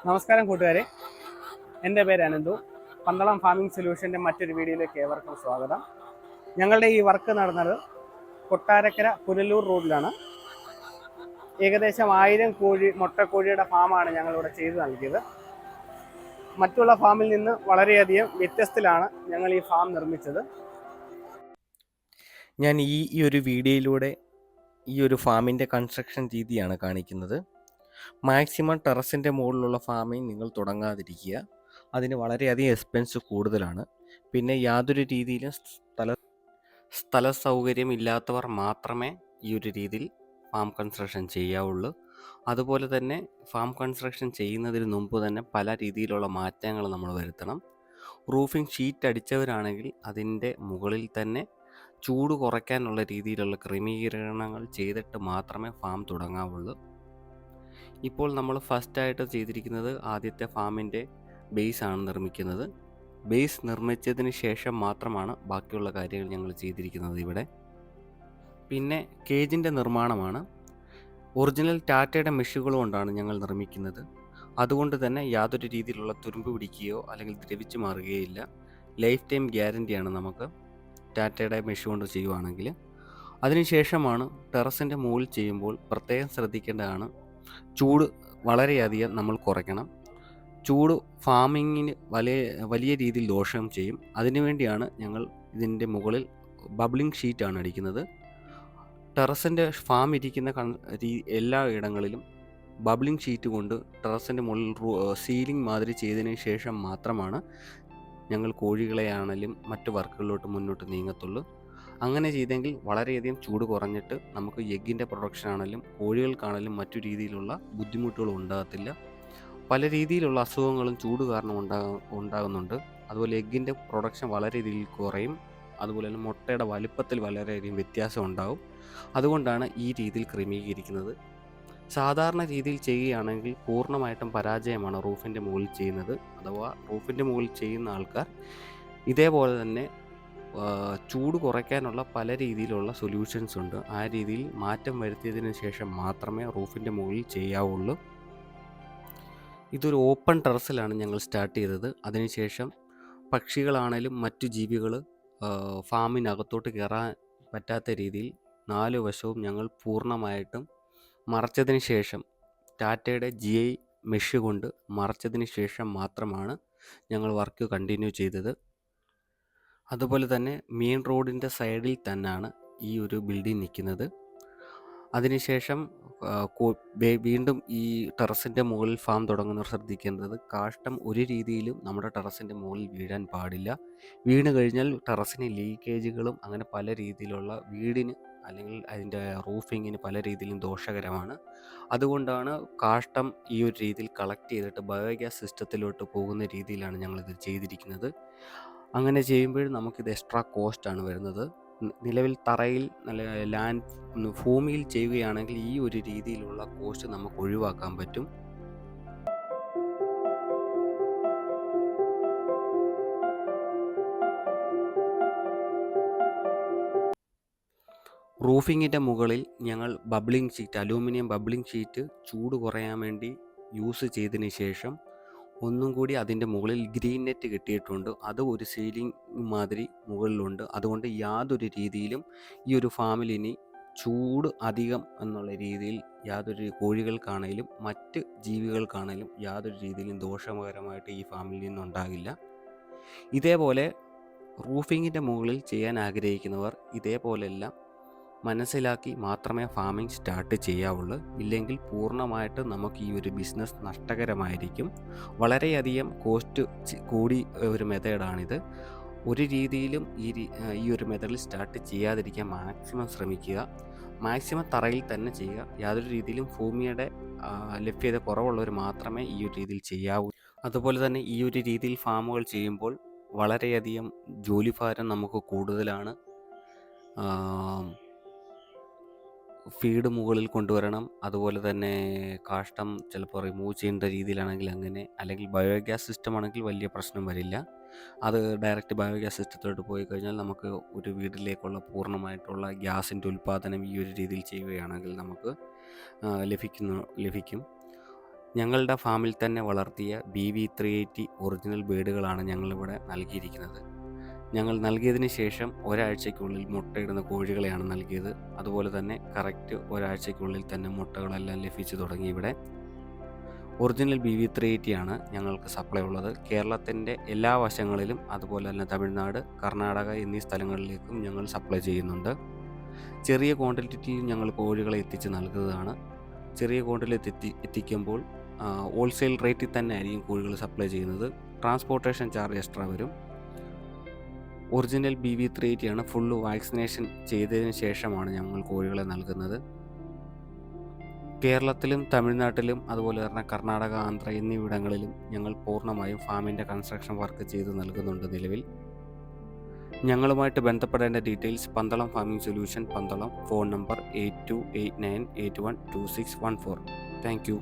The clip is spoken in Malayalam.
നമസ്കാരം കൂട്ടുകാരെ, എൻ്റെ പേര് അനന്തു. പന്തളം ഫാമിംഗ് സൊല്യൂഷൻ്റെ മറ്റൊരു വീഡിയോയിലേക്ക് ഏവർക്കും സ്വാഗതം. ഞങ്ങളുടെ ഈ വർക്ക് നടന്നത് കൊട്ടാരക്കര പുനലൂർ റോഡിലാണ്. ഏകദേശം 1000 മുട്ടക്കോഴിയുടെ ഫാമാണ് ഞങ്ങളിവിടെ ചെയ്തു നൽകിയത്. മറ്റുള്ള ഫാമിൽ നിന്ന് വളരെയധികം വ്യത്യസ്തത്തിലാണ് ഞങ്ങൾ ഈ ഫാം നിർമ്മിച്ചത്. ഞാൻ ഈ ഒരു വീഡിയോയിലൂടെ ഈ ഒരു ഫാമിൻ്റെ കൺസ്ട്രക്ഷൻ രീതിയാണ് കാണിക്കുന്നത്. മാക്സിമം ടെറസിൻ്റെ മുകളിലുള്ള ഫാമിംഗ് നിങ്ങൾ തുടങ്ങാതിരിക്കുക. അതിന് വളരെയധികം എക്സ്പെൻസ് കൂടുതലാണ്. പിന്നെ യാതൊരു രീതിയിലും സ്ഥല സൗകര്യം ഇല്ലാത്തവർ മാത്രമേ ഈ ഒരു രീതിയിൽ ഫാം കൺസ്ട്രക്ഷൻ ചെയ്യാവുള്ളൂ. അതുപോലെ തന്നെ ഫാം കൺസ്ട്രക്ഷൻ ചെയ്യുന്നതിന് മുമ്പ് തന്നെ പല രീതിയിലുള്ള മാറ്റങ്ങൾ നമ്മൾ വരുത്തണം. റൂഫിംഗ് ഷീറ്റ് അടിച്ചവരാണെങ്കിൽ അതിൻ്റെ മുകളിൽ തന്നെ ചൂട് കുറയ്ക്കാനുള്ള രീതിയിലുള്ള ക്രമീകരണങ്ങൾ ചെയ്തിട്ട് മാത്രമേ ഫാം തുടങ്ങാവുള്ളൂ. ഇപ്പോൾ നമ്മൾ ഫസ്റ്റായിട്ട് ചെയ്തിരിക്കുന്നത് ആദ്യത്തെ ഫാമിൻ്റെ ബേസ് ആണ് നിർമ്മിക്കുന്നത്. ബേസ് നിർമ്മിച്ചതിന് ശേഷം മാത്രമാണ് ബാക്കിയുള്ള കാര്യങ്ങൾ ഞങ്ങൾ ചെയ്തിരിക്കുന്നത് ഇവിടെ. പിന്നെ കേജിൻ്റെ നിർമ്മാണമാണ്. ഒറിജിനൽ ടാറ്റയുടെ മെഷുകൾ കൊണ്ടാണ് ഞങ്ങൾ നിർമ്മിക്കുന്നത്. അതുകൊണ്ട് തന്നെ യാതൊരു രീതിയിലുള്ള തുരുമ്പ് പിടിക്കുകയോ അല്ലെങ്കിൽ ദ്രവിച്ചു മാറുകയോ ഇല്ല. ലൈഫ് ടൈം ഗ്യാരൻറ്റിയാണ് നമുക്ക് ടാറ്റയുടെ മെഷ് കൊണ്ട് ചെയ്യുവാണെങ്കിൽ. അതിനുശേഷമാണ് ടെറസിൻ്റെ മുകളിൽ ചെയ്യുമ്പോൾ പ്രത്യേകം ശ്രദ്ധിക്കേണ്ടതാണ്, ചൂട് വളരെയധികം നമ്മൾ കുറയ്ക്കണം. ചൂട് ഫാമിങ്ങിന് വലിയ രീതിയിൽ ദോഷം ചെയ്യും. അതിനുവേണ്ടിയാണ് ഞങ്ങൾ ഇതിൻ്റെ മുകളിൽ ബബ്ലിംഗ് ഷീറ്റാണ് അടിക്കുന്നത്. ടെറസിൻ്റെ ഫാം ഇരിക്കുന്ന എല്ലാ ഇടങ്ങളിലും ബബ്ലിംഗ് ഷീറ്റ് കൊണ്ട് ടെറസിൻ്റെ മുകളിൽ സീലിംഗ് മാതിരി ചെയ്തതിന് ശേഷം മാത്രമാണ് ഞങ്ങൾ കോഴികളെയാണെങ്കിലും മറ്റു വർക്കുകളിലോട്ട് മുന്നോട്ട് നീങ്ങത്തുള്ളൂ. അങ്ങനെ ചെയ്തെങ്കിൽ വളരെയധികം ചൂട് കുറഞ്ഞിട്ട് നമുക്ക് എഗ്ഗിൻ്റെ പ്രൊഡക്ഷൻ ആണെങ്കിലും കോഴികൾക്കാണെങ്കിലും മറ്റു രീതിയിലുള്ള ബുദ്ധിമുട്ടുകളും ഉണ്ടാകത്തില്ല. പല രീതിയിലുള്ള അസുഖങ്ങളും ചൂട് കാരണം ഉണ്ടാകുന്നുണ്ട്. അതുപോലെ എഗ്ഗിൻ്റെ പ്രൊഡക്ഷൻ വളരെ രീതിയിൽ കുറയും. അതുപോലെ തന്നെ മുട്ടയുടെ വലുപ്പത്തിൽ വളരെയധികം വ്യത്യാസം ഉണ്ടാകും. അതുകൊണ്ടാണ് ഈ രീതിയിൽ ക്രമീകരിക്കുന്നത്. സാധാരണ രീതിയിൽ ചെയ്യുകയാണെങ്കിൽ പൂർണ്ണമായിട്ടും പരാജയമാണ് റൂഫിൻ്റെ മുകളിൽ ചെയ്യുന്നത്. അഥവാ റൂഫിൻ്റെ മുകളിൽ ചെയ്യുന്ന ആൾക്കാർ ഇതേപോലെ തന്നെ ചൂട് കുറയ്ക്കാനുള്ള പല രീതിയിലുള്ള സൊല്യൂഷൻസ് ഉണ്ട്. ആ രീതിയിൽ മാറ്റം വരുത്തിയതിന് ശേഷം മാത്രമേ റൂഫിൻ്റെ മുകളിൽ ചെയ്യാവുള്ളൂ. ഇതൊരു ഓപ്പൺ ടെറസിലാണ് ഞങ്ങൾ സ്റ്റാർട്ട് ചെയ്തത്. അതിനുശേഷം പക്ഷികളാണേലും മറ്റു ജീവികൾ ഫാമിനകത്തോട്ട് കയറാൻ പറ്റാത്ത രീതിയിൽ 4 വശവും ഞങ്ങൾ പൂർണ്ണമായിട്ടും മറച്ചതിന് ശേഷം ടാറ്റയുടെ GI മെഷ് കൊണ്ട് മറച്ചതിന് ശേഷം മാത്രമാണ് ഞങ്ങൾ വർക്ക് കണ്ടിന്യൂ ചെയ്തത്. അതുപോലെ തന്നെ മെയിൻ റോഡിൻ്റെ സൈഡിൽ തന്നെയാണ് ഈ ഒരു ബിൽഡിംഗ് നിൽക്കുന്നത്. അതിനുശേഷം വീണ്ടും ഈ ടെറസിൻ്റെ മുകളിൽ ഫാം തുടങ്ങുന്നവർ ശ്രദ്ധിക്കേണ്ടത്, കാഷ്ടം ഒരു രീതിയിലും നമ്മുടെ ടെറസിൻ്റെ മുകളിൽ വീഴാൻ പാടില്ല. വീണ് കഴിഞ്ഞാൽ ടെറസിന് ലീക്കേജുകളും അങ്ങനെ പല രീതിയിലുള്ള വീടിന് അല്ലെങ്കിൽ അതിൻ്റെ റൂഫിങ്ങിന് പല രീതിയിലും ദോഷകരമാണ്. അതുകൊണ്ടാണ് കാഷ്ടം ഈ ഒരു രീതിയിൽ കളക്ട് ചെയ്തിട്ട് ബയോഗ്യാസ് സിസ്റ്റത്തിലോട്ട് പോകുന്ന രീതിയിലാണ് ഞങ്ങളിത് ചെയ്തിരിക്കുന്നത്. അങ്ങനെ ചെയ്യുമ്പോൾ നമുക്കിത് എക്സ്ട്രാ കോസ്റ്റാണ് വരുന്നത്. നിലവിൽ തറയിൽ ഭൂമിയിൽ ചെയ്യുകയാണെങ്കിൽ ഈ ഒരു രീതിയിലുള്ള കോസ്റ്റ് നമുക്ക് ഒഴിവാക്കാൻ പറ്റും. റൂഫിങ്ങിൻ്റെ മുകളിൽ ഞങ്ങൾ bubbling sheet, aluminium bubbling sheet ചൂട് കുറയാൻ വേണ്ടി യൂസ് ചെയ്തതിന് ശേഷം ഒന്നും കൂടി അതിൻ്റെ മുകളിൽ ഗ്രീൻ നെറ്റ് കെട്ടിയിട്ടുണ്ട്. അത് ഒരു സീലിംഗ് മാതിരി മുകളിലുണ്ട്. അതുകൊണ്ട് യാതൊരു രീതിയിലും ഈ ഒരു ഫാമിൽ ഇനി ചൂട് അധികം എന്നുള്ള രീതിയിൽ യാതൊരു കോഴികൾക്കാണേലും മറ്റ് ജീവികൾക്കാണേലും യാതൊരു രീതിയിലും ദോഷകരമായിട്ട് ഈ ഫാമിൽ നിന്നുണ്ടാകില്ല. ഇതേപോലെ റൂഫിങ്ങിൻ്റെ മുകളിൽ ചെയ്യാൻ ആഗ്രഹിക്കുന്നവർ ഇതേപോലെല്ലാം മനസ്സിലാക്കി മാത്രമേ ഫാമിംഗ് സ്റ്റാർട്ട് ചെയ്യാവുള്ളൂ. ഇല്ലെങ്കിൽ പൂർണ്ണമായിട്ട് നമുക്ക് ഈ ഒരു ബിസിനസ് നഷ്ടകരമായിരിക്കും. വളരെയധികം കോസ്റ്റ് കൂടി ഒരു മെത്തേഡാണിത്. ഒരു രീതിയിലും ഈ ഒരു മെത്തേഡിൽ സ്റ്റാർട്ട് ചെയ്യാതിരിക്കാൻ മാക്സിമം ശ്രമിക്കുക. മാക്സിമം തറയിൽ തന്നെ ചെയ്യുക. യാതൊരു രീതിയിലും ഭൂമിയുടെ ലഭ്യത കുറവുള്ളവർ മാത്രമേ ഈ ഒരു രീതിയിൽ ചെയ്യാവൂ. അതുപോലെ തന്നെ ഈ ഒരു രീതിയിൽ ഫാമുകൾ ചെയ്യുമ്പോൾ വളരെയധികം ജോലിഭാരം നമുക്ക് കൂടുതലാണ്. ഫീഡ് മുകളിൽ കൊണ്ടുവരണം. അതുപോലെ തന്നെ കാഷ്ടം ചിലപ്പോൾ റിമൂവ് ചെയ്യേണ്ട രീതിയിലാണെങ്കിൽ അങ്ങനെ, അല്ലെങ്കിൽ ബയോഗ്യാസ് സിസ്റ്റം ആണെങ്കിൽ വലിയ പ്രശ്നം വരില്ല. അത് ഡയറക്റ്റ് ബയോഗ്യാസ് സിസ്റ്റത്തിലോട്ട് പോയി കഴിഞ്ഞാൽ നമുക്ക് ഒരു വീട്ടിലേക്കുള്ള പൂർണ്ണമായിട്ടുള്ള ഗ്യാസിൻ്റെ ഉൽപ്പാദനം ഈ ഒരു രീതിയിൽ ചെയ്യുകയാണെങ്കിൽ നമുക്ക് ലഭിക്കും. ഞങ്ങളുടെ ഫാമിൽ തന്നെ വളർത്തിയ BV380 ഒറിജിനൽ ബേഡുകളാണ് ഞങ്ങളിവിടെ നൽകിയിരിക്കുന്നത്. ഞങ്ങൾ നൽകിയതിന് ശേഷം ഒരാഴ്ചയ്ക്കുള്ളിൽ മുട്ടയിടുന്ന കോഴികളെയാണ് നൽകിയത്. അതുപോലെ തന്നെ കറക്റ്റ് ഒരാഴ്ചയ്ക്കുള്ളിൽ തന്നെ മുട്ടകളെല്ലാം ലഭിച്ചു തുടങ്ങി ഇവിടെ. ഒറിജിനൽ BV380 ആണ് ഞങ്ങൾക്ക് സപ്ലൈ ഉള്ളത്. കേരളത്തിൻ്റെ എല്ലാ വശങ്ങളിലും അതുപോലെ തന്നെ തമിഴ്നാട്, കർണാടക എന്നീ സ്ഥലങ്ങളിലേക്കും ഞങ്ങൾ സപ്ലൈ ചെയ്യുന്നുണ്ട്. ചെറിയ ക്വാണ്ടിറ്റിയിൽ ഞങ്ങൾ കോഴികളെ എത്തിച്ച് നൽകുന്നതാണ്. ചെറിയ ക്വാണ്ടിറ്റി എത്തിക്കുമ്പോൾ ഹോൾസെയിൽ റേറ്റിൽ തന്നെ ആയിരിക്കും കോഴികൾ സപ്ലൈ ചെയ്യുന്നത്. ട്രാൻസ്പോർട്ടേഷൻ ചാർജ് എക്സ്ട്രാ വരും. ഒറിജിനൽ BV380 ആണ്. ഫുള്ള് വാക്സിനേഷൻ ചെയ്തതിന് ശേഷമാണ് ഞങ്ങൾ കോഴികളെ നൽകുന്നത്. കേരളത്തിലും തമിഴ്നാട്ടിലും അതുപോലെ തന്നെ കർണാടക, ആന്ധ്ര എന്നിവിടങ്ങളിലും ഞങ്ങൾ പൂർണ്ണമായും ഫാമിൻ്റെ കൺസ്ട്രക്ഷൻ വർക്ക് ചെയ്ത് നൽകുന്നുണ്ട് നിലവിൽ. ഞങ്ങളുമായിട്ട് ബന്ധപ്പെടേണ്ട details Pandalam farming solution, Pandalam. Phone number 8289812614. Thank you.